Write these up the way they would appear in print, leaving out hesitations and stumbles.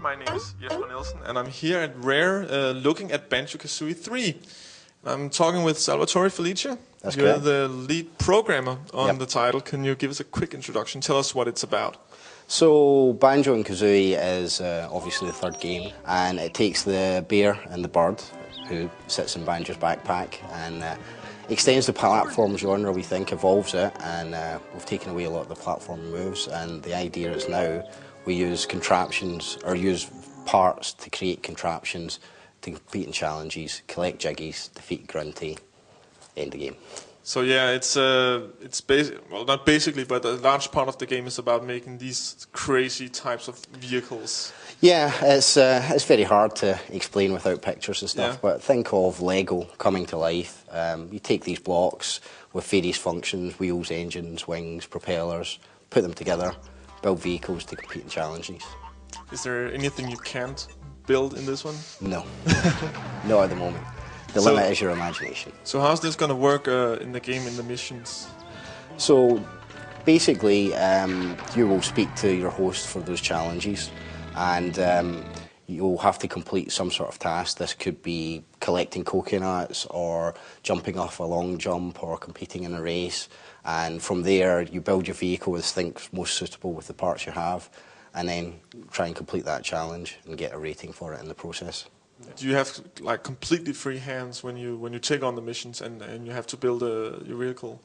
My name is Jesper Nielsen, and I'm here at Rare looking at Banjo Kazooie 3. I'm talking with Salvatore Fileccia. That's You're correct. the lead programmer on Yep. the title. Can you give us a quick introduction? Tell us what it's about. So Banjo and Kazooie is obviously the third game, and it takes the bear and the bird who sits in Banjo's backpack and extends the platform genre, we think, evolves it, and we've taken away a lot of the platform moves, and the idea is now we use contraptions, or use parts to create contraptions to compete in challenges, collect jiggies, defeat Grunty, end the game. So yeah, it's well, not basically, but a large part of the game is about making these crazy types of vehicles. Yeah, it's very hard to explain without pictures and stuff, Yeah. but think of Lego coming to life. You take these blocks with various functions, wheels, engines, wings, propellers, put them together, build vehicles to compete in challenges. Is there anything you can't build in this one? No, not at the moment. The So- limit is your imagination. So how's this going to work in the game, in the missions? So basically, you will speak to your host for those challenges, and you'll have to complete some sort of task. This could be collecting coconuts, or jumping off a long jump, or competing in a race. And from there, you build your vehicle as things most suitable with the parts you have, and then try and complete that challenge and get a rating for it in the process. Do you have like completely free hands when you take on the missions and you have to build your vehicle?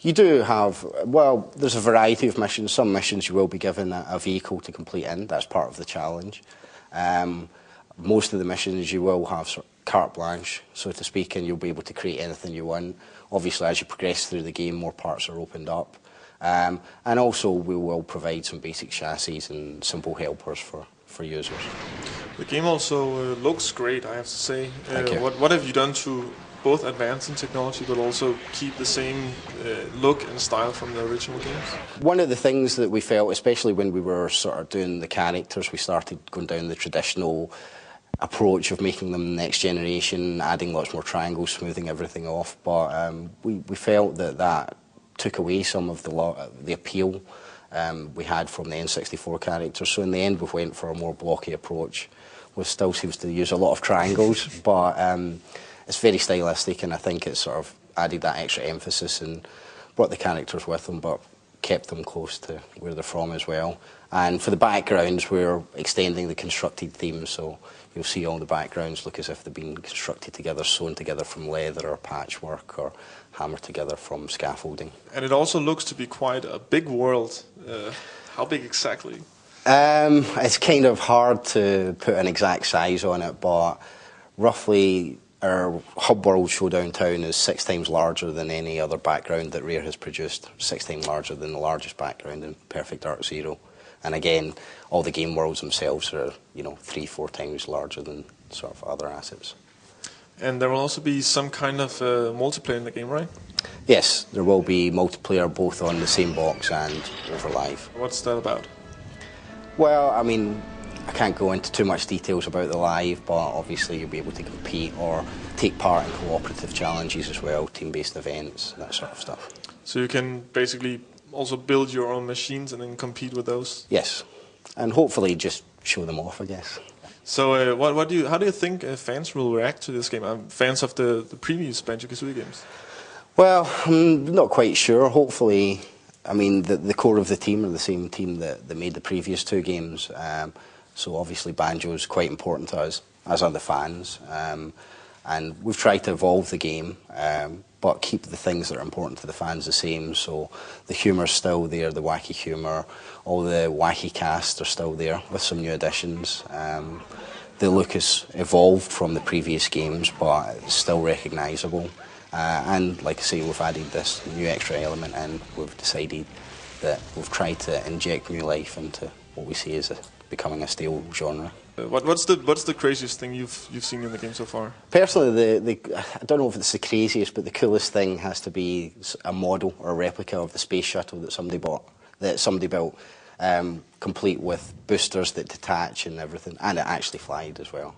You do have, well, there's a variety of missions. Some missions you will be given a vehicle to complete in. That's part of the challenge. Most of the missions you will have sort of carte blanche, so to speak, and you'll be able to create anything you want. Obviously, as you progress through the game, more parts are opened up. And also, we will provide some basic chassis and simple helpers for users. The game also looks great, I have to say. Thank you. What have you done to both advance in technology but also keep the same look and style from the original games? One of the things that we felt, especially when we were sort of doing the characters, we started going down the traditional approach of making them next generation, adding lots more triangles, smoothing everything off. But we felt that took away some of the appeal we had from the N64 characters. So in the end, we went for a more blocky approach, which still seems to use a lot of triangles, but it's very stylistic, and I think it sort of added that extra emphasis and brought the characters with them, but kept them close to where they're from as well. And for the backgrounds, we're extending the constructed theme, so you'll see all the backgrounds look as if they've been constructed together, sewn together from leather or patchwork, or hammered together from scaffolding. And it also looks to be quite a big world. How big exactly? It's kind of hard to put an exact size on it, but roughly our hub world showdown town is 6 times larger than any other background that Rare has produced, 6 times larger than the largest background in Perfect Dark Zero. And again, all the game worlds themselves are, 3-4 times larger than sort of other assets. And there will also be some kind of multiplayer in the game, right? Yes, there will be multiplayer both on the same box and over live. What's that about? Well, I mean, I can't go into too much details about the live, but obviously you'll be able to compete or take part in cooperative challenges as well, team-based events, that sort of stuff. So you can basically also build your own machines and then compete with those? Yes, and hopefully just show them off, I guess. So how do you think fans will react to this game? Fans of the previous Banjo Kazooie games? Well, I'm not quite sure. Hopefully, I mean, the core of the team are the same team that made the previous 2 games. So obviously Banjo is quite important to us, as are the fans. And we've tried to evolve the game, but keep the things that are important to the fans the same. So the humour's still there, the wacky humour, all the wacky cast are still there with some new additions. The look has evolved from the previous games, but it's still recognisable. And like I say, we've added this new extra element, and we've decided that we've tried to inject new life into what we see as becoming a stale genre. What's the craziest thing you've seen in the game so far? Personally, I don't know if it's the craziest, but the coolest thing has to be a model or a replica of the space shuttle that somebody bought that somebody built, complete with boosters that detach and everything, and it actually flied as well.